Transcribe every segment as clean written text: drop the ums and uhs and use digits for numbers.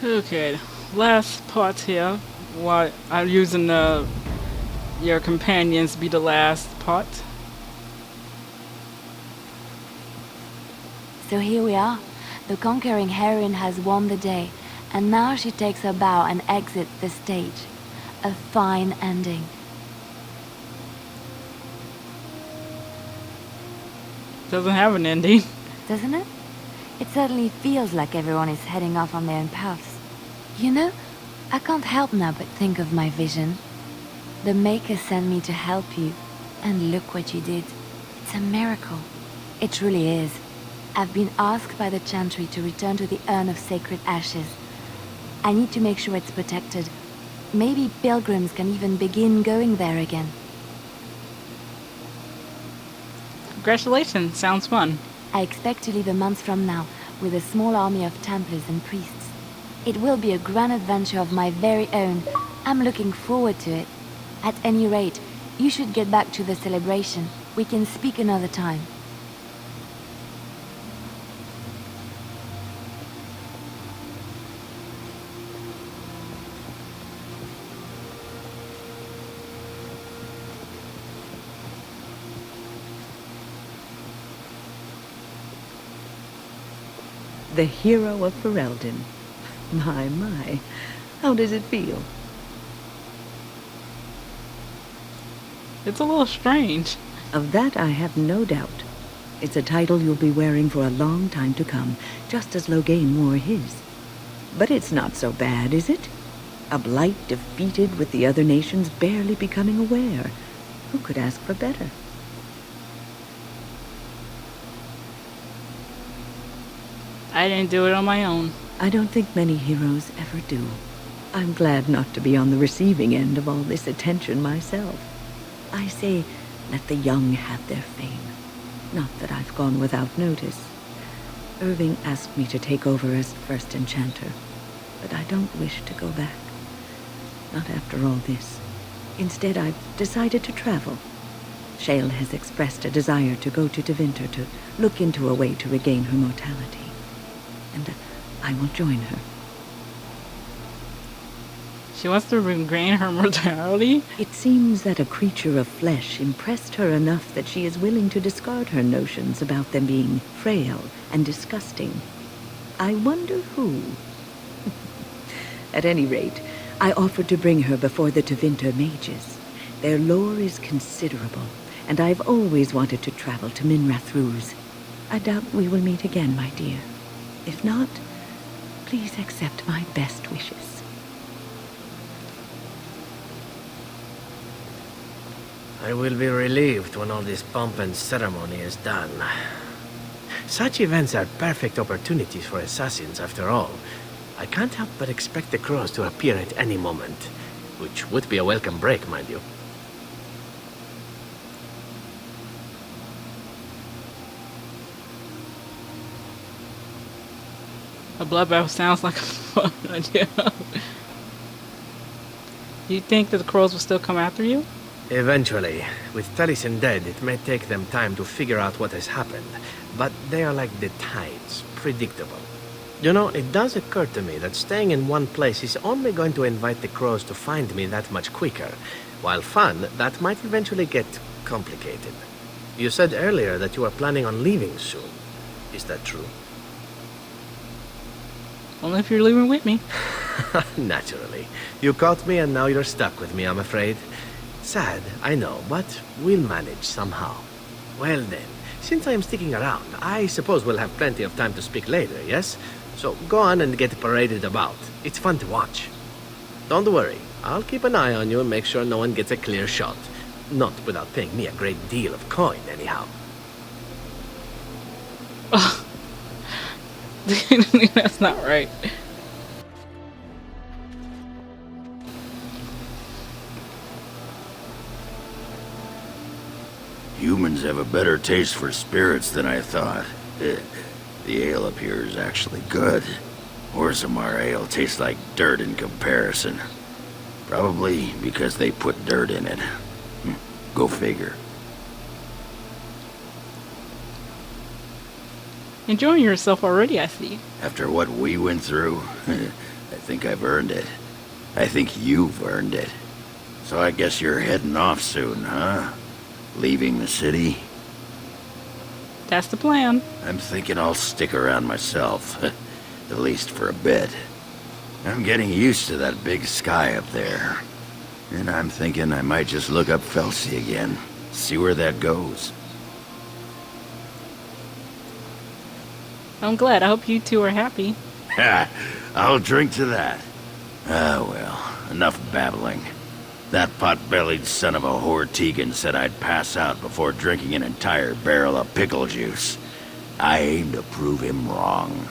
Okay, last part here. What I'm using your companions be the last part. So here we are. The conquering heroine has won the day, and now she takes her bow and exits the stage. A fine ending. Doesn't have an ending. Doesn't it? It certainly feels like everyone is heading off on their own paths. You know, I can't help now but think of my vision. The Maker sent me to help you, and look what you did. It's a miracle. It truly is. I've been asked by the Chantry to return to the Urn of Sacred Ashes. I need to make sure it's protected. Maybe pilgrims can even begin going there again. Congratulations, sounds fun. I expect to leave a month from now, with a small army of Templars and priests. It will be a grand adventure of my very own. I'm looking forward to it. At any rate, you should get back to the celebration. We can speak another time. The hero of Ferelden. My. How does it feel? It's a little strange. Of that I have no doubt. It's a title you'll be wearing for a long time to come, just as Loghain wore his. But it's not so bad, is it? A blight defeated with the other nations barely becoming aware. Who could ask for better? I didn't do it on my own. I don't think many heroes ever do. I'm glad not to be on the receiving end of all this attention myself. I say, let the young have their fame. Not that I've gone without notice. Irving asked me to take over as first enchanter, but I don't wish to go back. Not after all this. Instead, I've decided to travel. Shale has expressed a desire to go to Tevinter to look into a way to regain her mortality. And I will join her. She wants to regain her mortality? It seems that a creature of flesh impressed her enough that she is willing to discard her notions about them being frail and disgusting. I wonder who? At any rate, I offered to bring her before the Tevinter mages. Their lore is considerable, and I've always wanted to travel to Minrathruz. I doubt we will meet again, my dear. If not, please accept my best wishes. I will be relieved when all this pomp and ceremony is done. Such events are perfect opportunities for assassins, after all. I can't help but expect the crows to appear at any moment, which would be a welcome break, mind you. A bloodbath sounds like a fun idea. Do you think that the crows will still come after you? Eventually. With Taliesin dead, it may take them time to figure out what has happened, but they are like the tides, predictable. You know, it does occur to me that staying in one place is only going to invite the crows to find me that much quicker. While fun, that might eventually get complicated. You said earlier that you are planning on leaving soon. Is that true? Only if you're leaving with me. Naturally. You caught me and now you're stuck with me, I'm afraid. Sad, I know, but we'll manage somehow. Well then, since I am sticking around, I suppose we'll have plenty of time to speak later, yes? So go on and get paraded about. It's fun to watch. Don't worry, I'll keep an eye on you and make sure no one gets a clear shot. Not without paying me a great deal of coin, anyhow. That's not right. Humans have a better taste for spirits than I thought. The ale up here is actually good. Orzammar ale tastes like dirt in comparison. Probably because they put dirt in it. Go figure. Enjoying yourself already, I see. After what we went through, I think I've earned it. I think you've earned it. So I guess you're heading off soon, huh? Leaving the city? That's the plan. I'm thinking I'll stick around myself. At least for a bit. I'm getting used to that big sky up there. And I'm thinking I might just look up Felsi again. See where that goes. I'm glad. I hope you two are happy. Ha! I'll drink to that. Ah, well, enough babbling. That pot-bellied son of a whore Tegan said I'd pass out before drinking an entire barrel of pickle juice. I aim to prove him wrong.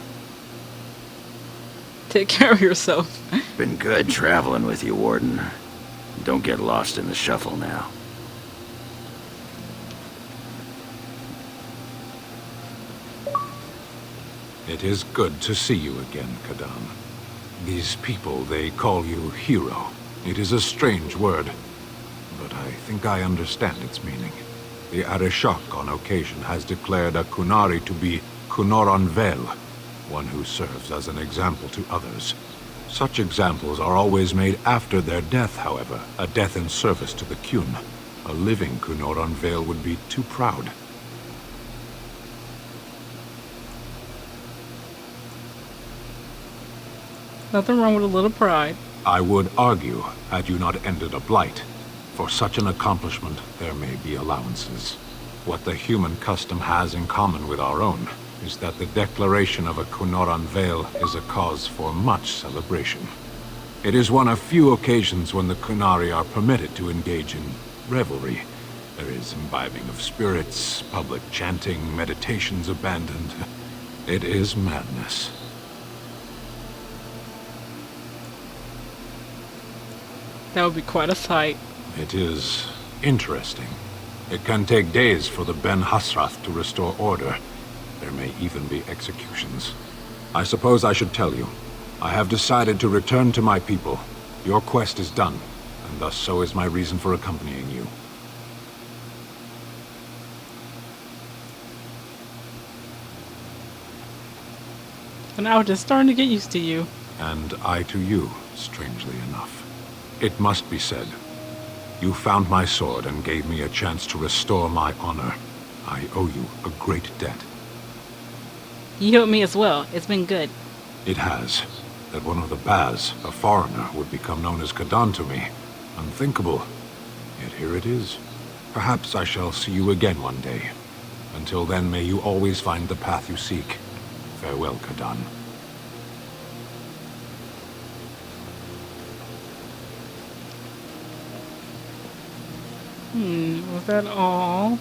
Take care of yourself. Been good traveling with you, Warden. Don't get lost in the shuffle now. It is good to see you again, Kadan. These people, they call you hero. It is a strange word, but I think I understand its meaning. The Arishok on occasion has declared a Kunari to be Kunoran Vel, one who serves as an example to others. Such examples are always made after their death, however, a death in service to the Kun. A living Kunoran Vel would be too proud. Nothing wrong with a little pride. I would argue, had you not ended a blight, for such an accomplishment there may be allowances. What the human custom has in common with our own is that the declaration of a Kunoran Vel is a cause for much celebration. It is one of few occasions when the Kunari are permitted to engage in revelry. There is imbibing of spirits, public chanting, meditations abandoned. It is madness. That would be quite a sight. It is interesting. It can take days for the Ben Hasrath to restore order. There may even be executions. I suppose I should tell you. I have decided to return to my people. Your quest is done, and thus so is my reason for accompanying you. And I was just starting to get used to you. And I to you, strangely enough. It must be said. You found my sword and gave me a chance to restore my honor. I owe you a great debt. You helped me as well. It's been good. It has. That one of the Baz, a foreigner, would become known as Kadan to me. Unthinkable. Yet here it is. Perhaps I shall see you again one day. Until then, may you always find the path you seek. Farewell, Kadan. Was that all?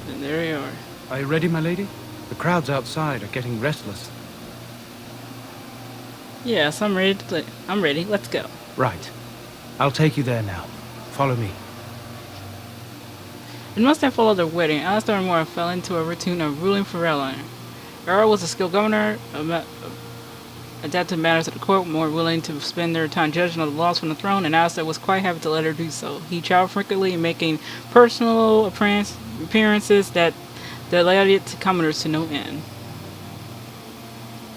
And there we are. Are you ready, my lady? The crowds outside are getting restless. Yes, I'm ready. I'm ready. Let's go. Right. I'll take you there now. Follow me. It must have followed their wedding. Alistair and Moore fell into a routine of ruling for Relon. Earl was a skilled governor, adapted matters of the court, more willing to spend their time judging of the laws from the throne, and Alistair was quite happy to let her do so. He traveled frequently, making personal appearances that delighted to commoners to no end.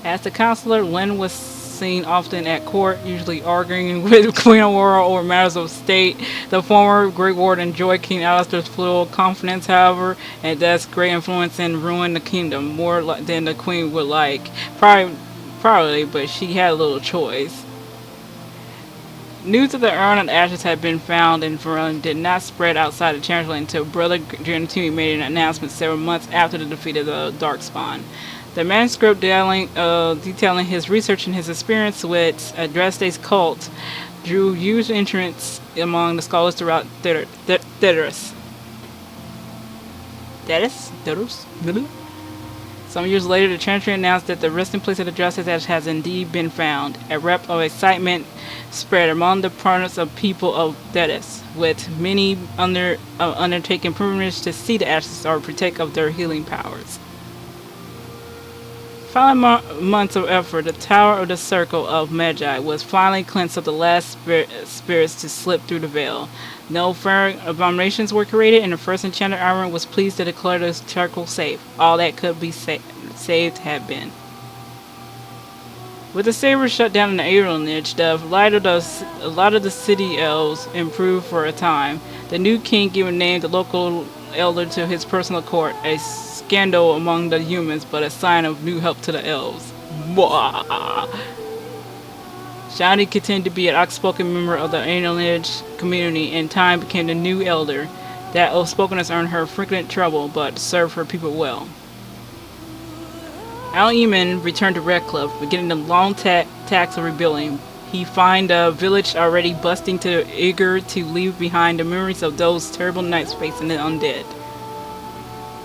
As the counselor, Lynn was seen often at court, usually arguing with Queen Aurora over matters of state. The former Grey Warden enjoyed King Alistair's full confidence, however, and thus great influence and ruined the kingdom more than the Queen would like. Probably, but she had a little choice. News of the urn and ashes had been found in Verona did not spread outside of Chancery until Brother Genetini made an announcement several months after the defeat of the Darkspawn. The manuscript detailing his research and his experience with Dresde's cult drew huge interest among the scholars throughout Theros. Some years later, the Chancery announced that the resting place of the Justice has indeed been found. A rep of excitement spread among the prominence of people of Thetis, with many undertaking pilgrimage to see the ashes or partake of their healing powers. Following months of effort, the Tower of the Circle of Magi was finally cleansed of the last spirits to slip through the veil. No further abominations were created, and the first enchanted armor was pleased to declare the circle safe. All that could be saved had been. With the sabers shut down in the alienage, a lot of the city elves improved for a time. The new king even named the local elder to his personal court, a scandal among the humans, but a sign of new help to the elves. Mwah! Shani continued to be an outspoken member of the alienage community, and in time became the new elder. That outspokenness earned her frequent trouble, but served her people well. Al-Eman returned to Red Cliff, beginning the long task of rebuilding. He find the village already busting to eager to leave behind the memories of those terrible nights facing the undead.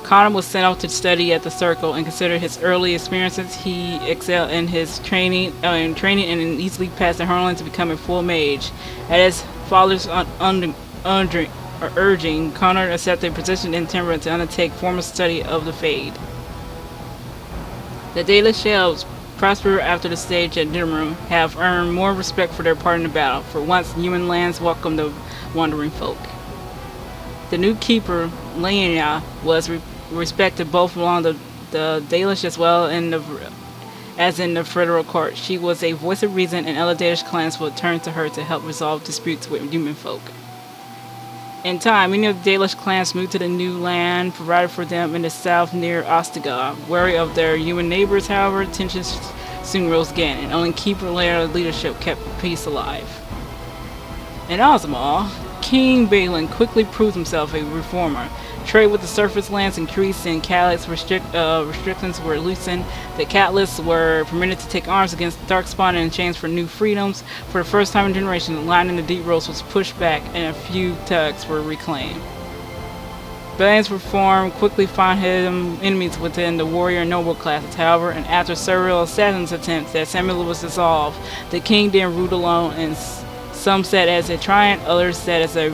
Connor was sent out to study at the Circle, and considered his early experiences. He excelled in his training and easily passed the hurdle to become a full mage. At his father's urging, Connor accepted a position in Timber to undertake formal study of the Fade. The Dalish elves, prosper after the stage at Dimrum, have earned more respect for their part in the battle. For once, human lands welcomed the wandering folk. The new keeper, Lena, was respected both among the Dalish as well as in the federal court. She was a voice of reason, and other Dalish clans would turn to her to help resolve disputes with human folk. In time, many of the Dalish clans moved to the new land provided for them in the south near Ostagar. Wary of their human neighbors, however, tensions soon rose again, and only keeper layer leadership kept peace alive. In Ozmal, King Balin quickly proved himself a reformer. Trade with the surface lands increased, and Catalyst restrictions were loosened. The Catalysts were permitted to take arms against Darkspawn in exchange for new freedoms. For the first time in generations, the line in the deep roads was pushed back, and a few tugs were reclaimed. Balin's reform quickly found him enemies within the warrior and noble classes, however, and after several assassin's attempts, the assembly was dissolved. The king then ruled alone, and some said as a triumph, others said as a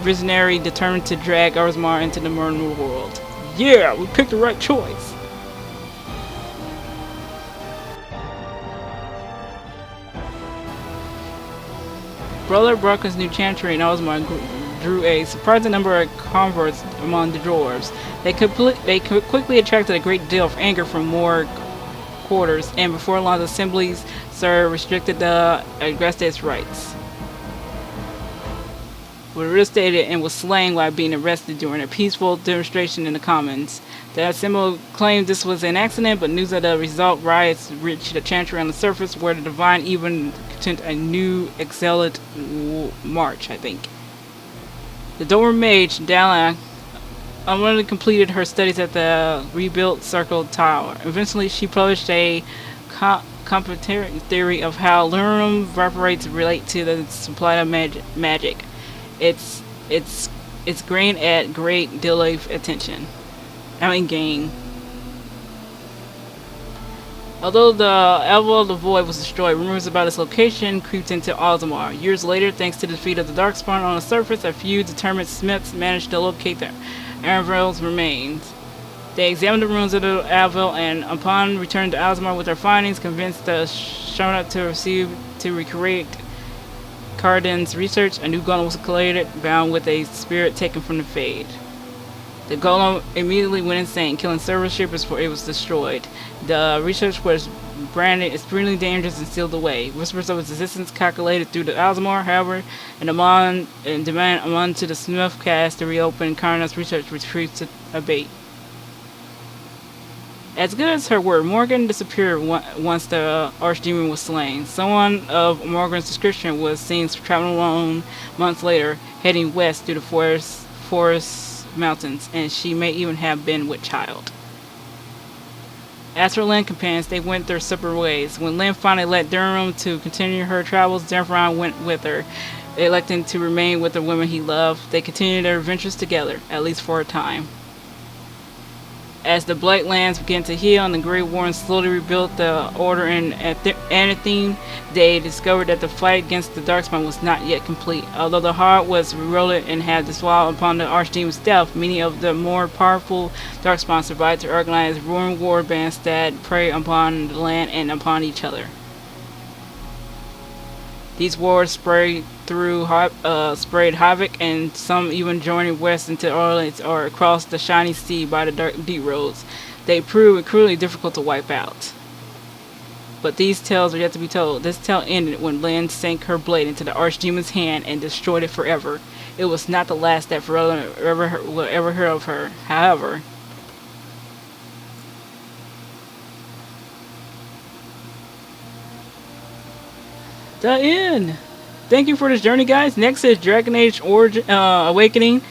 visionary determined to drag Ozmal into the modern world. Yeah, we picked the right choice. Brother Brocken's new chantry in Ozmal drew a surprising number of converts among the dwarves. They quickly attracted a great deal of anger from more quarters, and before long the assemblies restricted the aggressors' rights. Were arrested and was slain while being arrested during a peaceful demonstration in the Commons. The assembly claimed this was an accident, but news of the result riots reached the chantry on the surface, where the divine even continued a new exiled march, I think. The Dover mage, Dalla, unwillingly completed her studies at the rebuilt Circle Tower. Eventually, she published a complementary theory of how Lurum evaporates relate to the supply of magic. It's gained at great deal of attention. Gain. Although the Elbow of the Void was destroyed, rumors about its location creeped into Ozmal. Years later, thanks to the defeat of the Darkspawn on the surface, a few determined smiths managed to locate the Anvil's remains. They examined the ruins of the Anvil, and upon returning to Ozmal with their findings, convinced the Shona to recreate Cardin's research, a new golem was created, bound with a spirit taken from the Fade. The golem immediately went insane, killing several shippers before it was destroyed. The research was branded extremely dangerous and sealed away. Whispers of its existence calculated through the Ozmal, however, and demand among to the Smith cast to reopen Cardin's research refused to abate. As good as her word, Morgan disappeared once the archdemon was slain. Someone of Morgan's description was seen traveling alone months later, heading west through the forest mountains, and she may even have been with child. As for Lynn companions, they went their separate ways. When Lynn finally left Durham to continue her travels, Denfron went with her, electing to remain with the women he loved. They continued their adventures together, at least for a time. As the Blight lands began to heal and the Grey Warden slowly rebuilt the order in Anatheme, they discovered that the fight against the Darkspawn was not yet complete. Although the heart was rerolled and had to swallow upon the Archdemon's death, many of the more powerful Darkspawn survived to organize ruined war bands that prey upon the land and upon each other. These wars sprayed havoc, and some even journeyed west into Orleans or across the shiny sea by the dark deep roads. They proved cruelly difficult to wipe out. But these tales are yet to be told. This tale ended when Lynn sank her blade into the archdemon's hand and destroyed it forever. It was not the last that Ferelden will ever hear of her. However, the end. Thank you for this journey, guys. Next is Dragon Age Awakening.